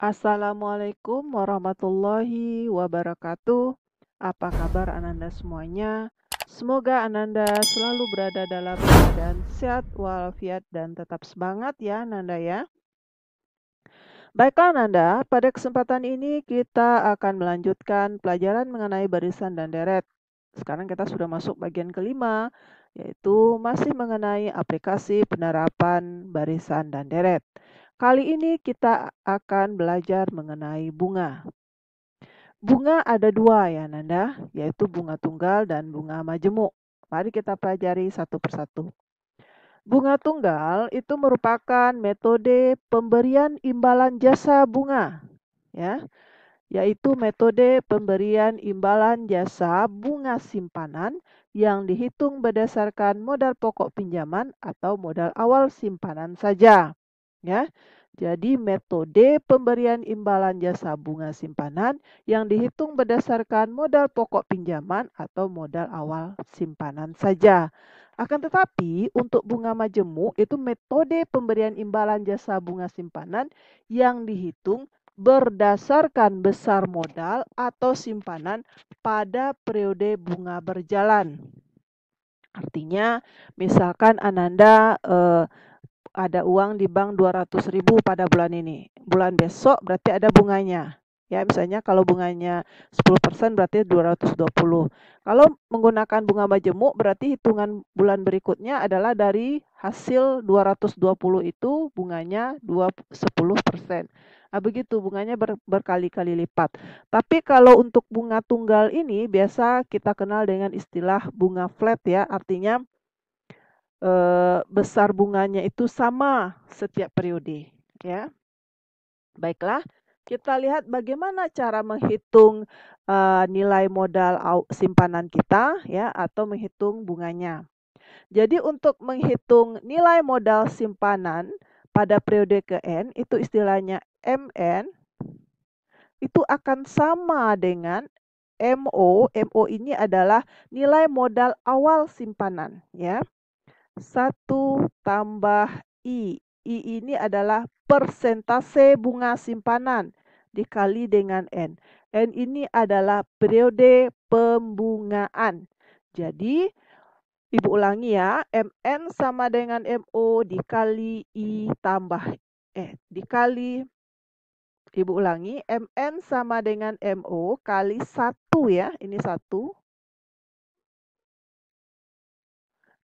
Assalamualaikum warahmatullahi wabarakatuh. Apa kabar Ananda semuanya? Semoga Ananda selalu berada dalam keadaan sehat walafiat dan tetap semangat ya Ananda ya. Baiklah Ananda, pada kesempatan ini kita akan melanjutkan pelajaran mengenai barisan dan deret. Sekarang kita sudah masuk bagian kelima, yaitu masih mengenai aplikasi penerapan barisan dan deret. Kali ini kita akan belajar mengenai bunga. Bunga ada dua ya Nanda, yaitu bunga tunggal dan bunga majemuk. Mari kita pelajari satu persatu. Bunga tunggal itu merupakan metode pemberian imbalan jasa bunga, ya, yaitu metode pemberian imbalan jasa bunga simpanan yang dihitung berdasarkan modal pokok pinjaman atau modal awal simpanan saja. Ya, jadi metode pemberian imbalan jasa bunga simpanan yang dihitung berdasarkan modal pokok pinjaman atau modal awal simpanan saja. Akan tetapi untuk bunga majemuk itu metode pemberian imbalan jasa bunga simpanan yang dihitung berdasarkan besar modal atau simpanan pada periode bunga berjalan. Artinya misalkan Ananda ada uang di bank 200.000 pada bulan ini. Bulan besok berarti ada bunganya. Ya, misalnya kalau bunganya 10% berarti 220. Kalau menggunakan bunga majemuk berarti hitungan bulan berikutnya adalah dari hasil 220 itu bunganya 10%. Nah, begitu bunganya berkali-kali lipat. Tapi kalau untuk bunga tunggal ini biasa kita kenal dengan istilah bunga flat ya, artinya besar bunganya itu sama setiap periode ya. Baiklah, kita lihat bagaimana cara menghitung nilai modal simpanan kita ya atau menghitung bunganya. Jadi untuk menghitung nilai modal simpanan pada periode ke N itu istilahnya MN itu akan sama dengan MO. MO ini adalah nilai modal awal simpanan ya. 1 tambah I. I ini adalah persentase bunga simpanan dikali dengan N. N ini adalah periode pembungaan. Jadi, Ibu ulangi ya, MN sama dengan MO dikali I tambah dikali Ibu ulangi, MN sama dengan MO kali 1 ya, ini 1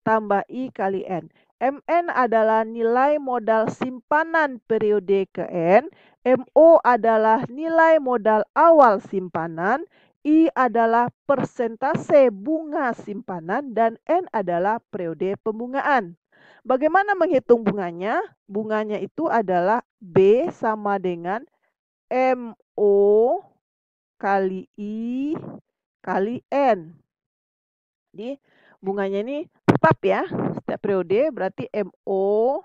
tambah I kali N. MN adalah nilai modal simpanan periode ke N, MO adalah nilai modal awal simpanan, I adalah persentase bunga simpanan, dan N adalah periode pembungaan. Bagaimana menghitung bunganya? Bunganya itu adalah B sama dengan MO kali I kali N. Jadi bunganya ini tetap ya, setiap periode berarti MO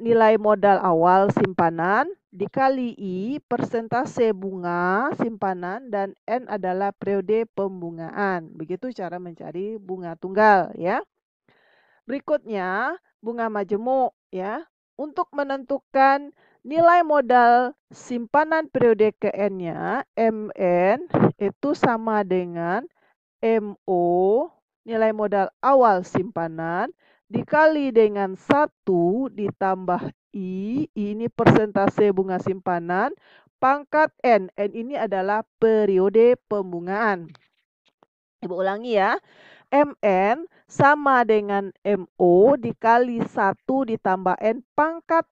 nilai modal awal simpanan dikali I persentase bunga simpanan dan N adalah periode pembungaan. Begitu cara mencari bunga tunggal ya. Berikutnya bunga majemuk ya. Untuk menentukan nilai modal simpanan periode ke N-nya, MN itu sama dengan MO, nilai modal awal simpanan, dikali dengan 1 ditambah I ini persentase bunga simpanan, pangkat N. N ini adalah periode pembungaan. Ibu ulangi ya. MN sama dengan MO dikali 1 ditambah N pangkat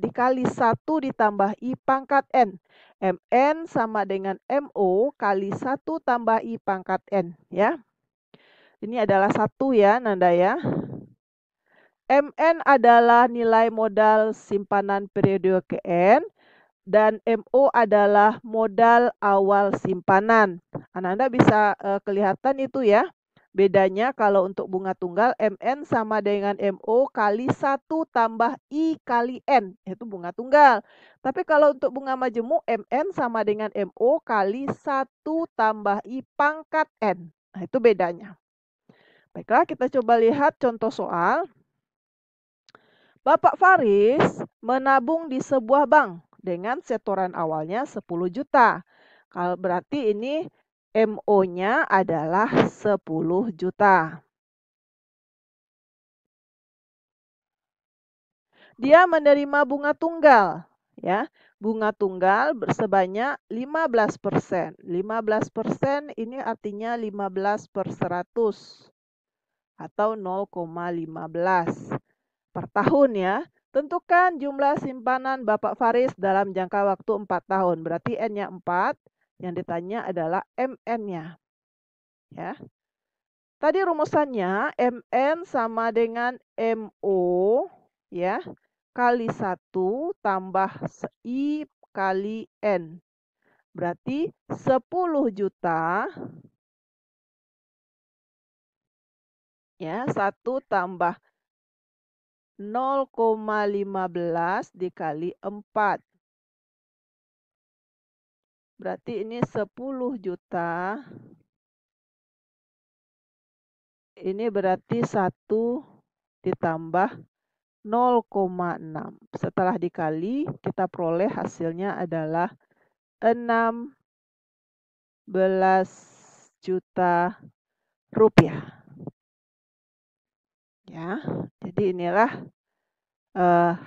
dikali 1 ditambah I pangkat N. MN sama dengan MO kali 1 tambah I pangkat N ya. Ini adalah 1 ya Nanda ya. MN adalah nilai modal simpanan periode ke N dan MO adalah modal awal simpanan. Anda bisa kelihatan itu ya. Bedanya kalau untuk bunga tunggal MN sama dengan MO kali 1 tambah I kali N, itu bunga tunggal. Tapi kalau untuk bunga majemuk MN sama dengan MO kali 1 tambah I pangkat N. Nah, itu bedanya. Baiklah, kita coba lihat contoh soal. Bapak Faris menabung di sebuah bank dengan setoran awalnya 10 juta. Kalau berarti ini MO-nya adalah 10 juta. Dia menerima bunga tunggal, ya. Bunga tunggal sebanyak 15%. 15% ini artinya 15 per 100 atau 0,15 per tahun ya. Tentukan jumlah simpanan Bapak Faris dalam jangka waktu 4 tahun. Berarti N-nya 4, yang ditanya adalah MN-nya. Ya. Tadi rumusannya MN sama dengan MO ya kali 1 tambah I kali N. Berarti 10 juta ya 1 tambah 0,15 dikali 4. Berarti ini 10 juta. Ini berarti 1 ditambah 0,6. Setelah dikali, kita peroleh hasilnya adalah 16 juta rupiah. Ya, jadi inilah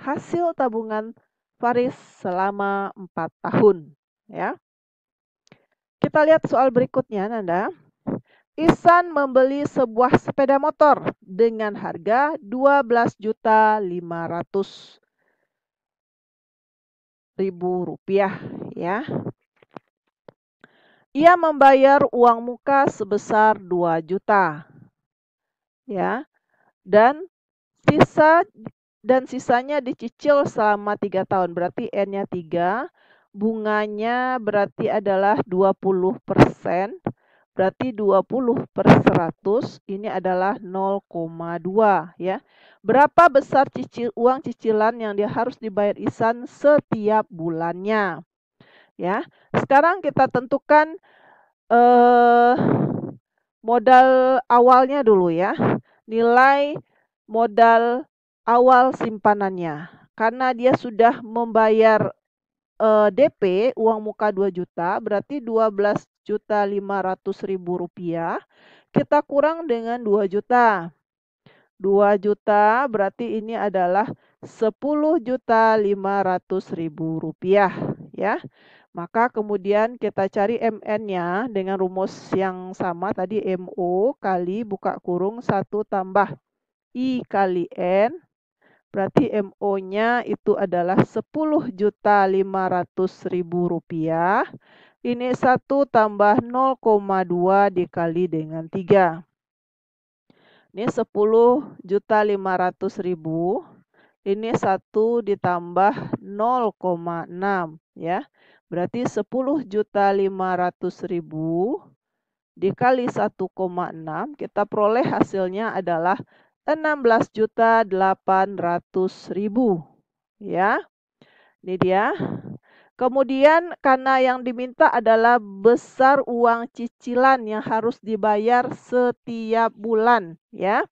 hasil tabungan Faris selama 4 tahun. Ya, kita lihat soal berikutnya, Nanda. Ihsan membeli sebuah sepeda motor dengan harga 12.500.000 rupiah. Ya, ia membayar uang muka sebesar 2 juta. Ya, dan sisanya dicicil selama 3 tahun. Berarti N-nya 3, bunganya berarti adalah 20%. Berarti 20 per 100 ini adalah 0,2 ya. Berapa besar uang cicilan yang dia harus dibayar Ihsan setiap bulannya? Ya. Sekarang kita tentukan eh modal awalnya dulu ya. Nilai modal awal simpanannya. Karena dia sudah membayar DP uang muka 2 juta, berarti 12.500.000 rupiah. Kita kurang dengan 2 juta. 2 juta berarti ini adalah 10.500.000 rupiah ya. Maka kemudian kita cari MN-nya dengan rumus yang sama tadi MO kali buka kurung 1 tambah I kali N. Berarti MO-nya itu adalah 10.500.000 rupiah. Ini 1 tambah 0,2 dikali dengan 3. Ini 10.500.000. Ini 1 ditambah 0,6 ya. Berarti 10.500.000 dikali 1,6 kita peroleh hasilnya adalah 16.800.000 ya. Ini dia. Kemudian karena yang diminta adalah besar uang cicilan yang harus dibayar setiap bulan ya.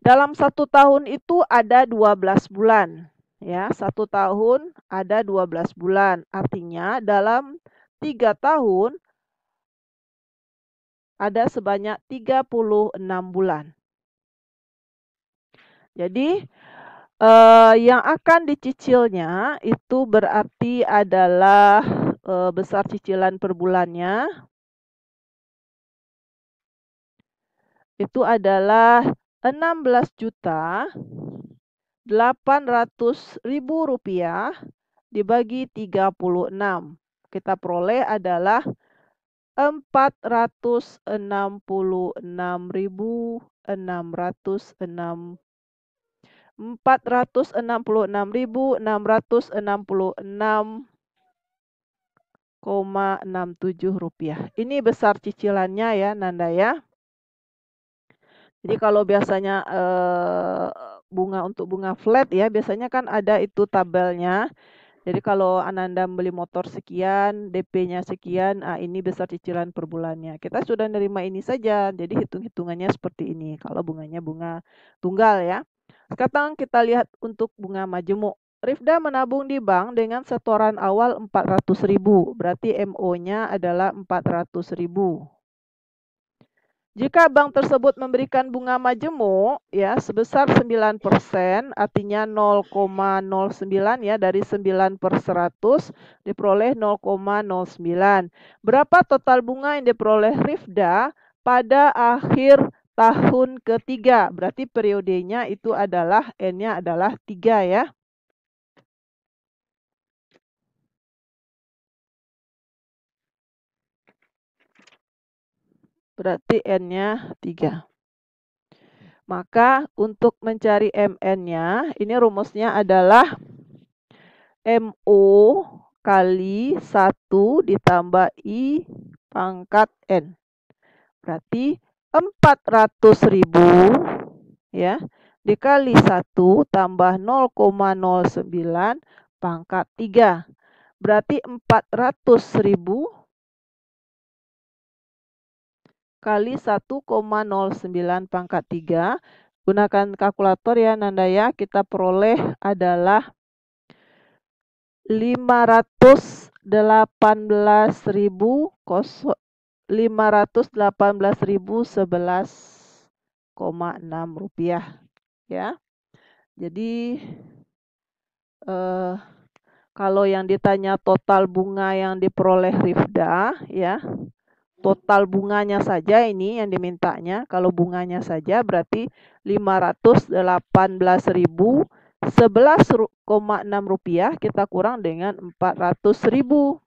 Dalam 1 tahun itu ada 12 bulan. Ya, 1 tahun ada 12 bulan. Artinya dalam 3 tahun ada sebanyak 36 bulan. Jadi yang akan dicicilnya itu berarti adalah besar cicilan per bulannya itu adalah 16.800.000 rupiah dibagi 36. Kita peroleh adalah 466.667 rupiah. Ini besar cicilannya ya Nanda ya. Jadi kalau biasanya bunga flat ya, biasanya kan ada itu tabelnya. Jadi kalau Ananda beli motor sekian, DP-nya sekian, ini besar cicilan per bulannya. Kita sudah nerima ini saja, jadi hitung-hitungannya seperti ini. Kalau bunganya bunga tunggal ya. Sekarang kita lihat untuk bunga majemuk. Rifda menabung di bank dengan setoran awal 400.000, berarti MO-nya adalah 400.000. Jika bank tersebut memberikan bunga majemuk ya sebesar 9%, artinya 0,09 ya, dari 9 per 100 diperoleh 0,09. Berapa total bunga yang diperoleh Rifda pada akhir tahun ketiga? Berarti periodenya itu adalah N-nya adalah 3 ya. Berarti N-nya 3. Maka untuk mencari MN-nya, ini rumusnya adalah MO kali 1 ditambah I pangkat N. Berarti 400.000 ya dikali 1 tambah 0,09 pangkat 3. Berarti 400.000 kali 1,09 pangkat 3. Gunakan kalkulator ya Nanda ya. Kita peroleh adalah 518.011,6 rupiah ya. Jadi kalau yang ditanya total bunga yang diperoleh Rifda ya, total bunganya saja ini yang dimintanya. Kalau bunganya saja berarti 518.011,6 rupiah kita kurang dengan 400.000.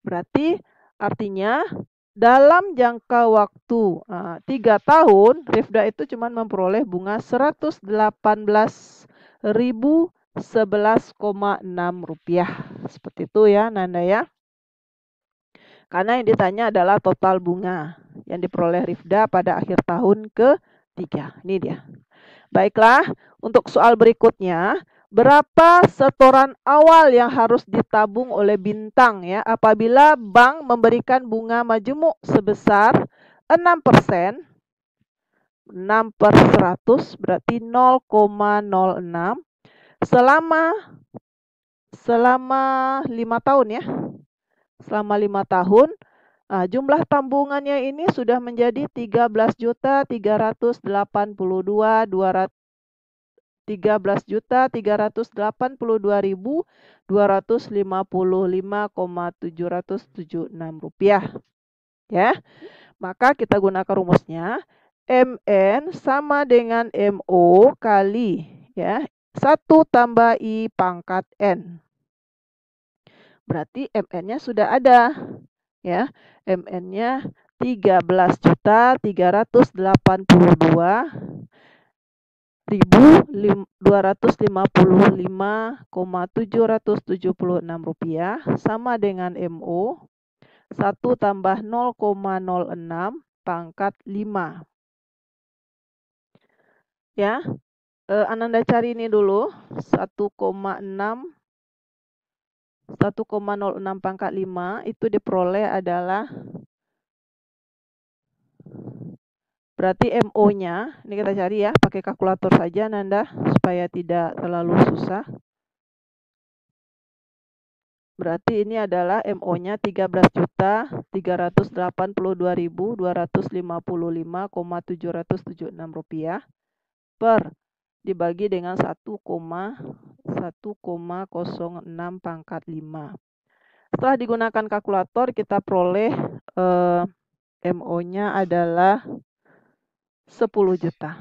Berarti artinya dalam jangka waktu 3 tahun, Rifda itu cuma memperoleh bunga 118.011,6 rupiah. Seperti itu ya Nanda ya. Karena yang ditanya adalah total bunga yang diperoleh Rifda pada akhir tahun ketiga. Ini dia. Baiklah, untuk soal berikutnya, berapa setoran awal yang harus ditabung oleh Bintang ya apabila bank memberikan bunga majemuk sebesar 6%, 6 per 100 berarti 0,06 selama 5 tahun ya. Selama 5 tahun, jumlah tabungannya ini sudah menjadi 13.382.255,776 rupiah ya. Maka kita gunakan rumusnya MN sama dengan MO kali ya 1 tambah I pangkat N. Berarti MN-nya sudah ada ya. MN-nya 13.382.255,776 rupiah sama dengan MO 1 tambah 0,06 pangkat 5 ya. Ananda cari ini dulu 1,06 pangkat 5 itu diperoleh adalah berarti MO-nya, ini kita cari ya, pakai kalkulator saja Nanda supaya tidak terlalu susah. Berarti ini adalah MO-nya 13.382.255,776 rupiah per dibagi dengan 1,06 pangkat 5. Setelah digunakan kalkulator kita peroleh MO-nya adalah 10 juta.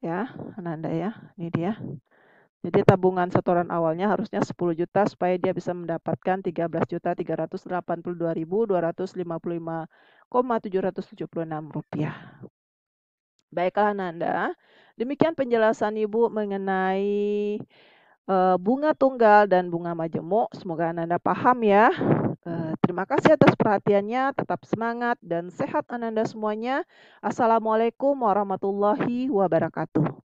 Ya, Ananda ya. Ini dia. Jadi tabungan setoran awalnya harusnya 10 juta supaya dia bisa mendapatkan 13.382.255,776 rupiah. Baiklah Ananda, demikian penjelasan Ibu mengenai bunga tunggal dan bunga majemuk. Semoga Ananda paham ya. Terima kasih atas perhatiannya. Tetap semangat dan sehat Ananda semuanya. Assalamualaikum warahmatullahi wabarakatuh.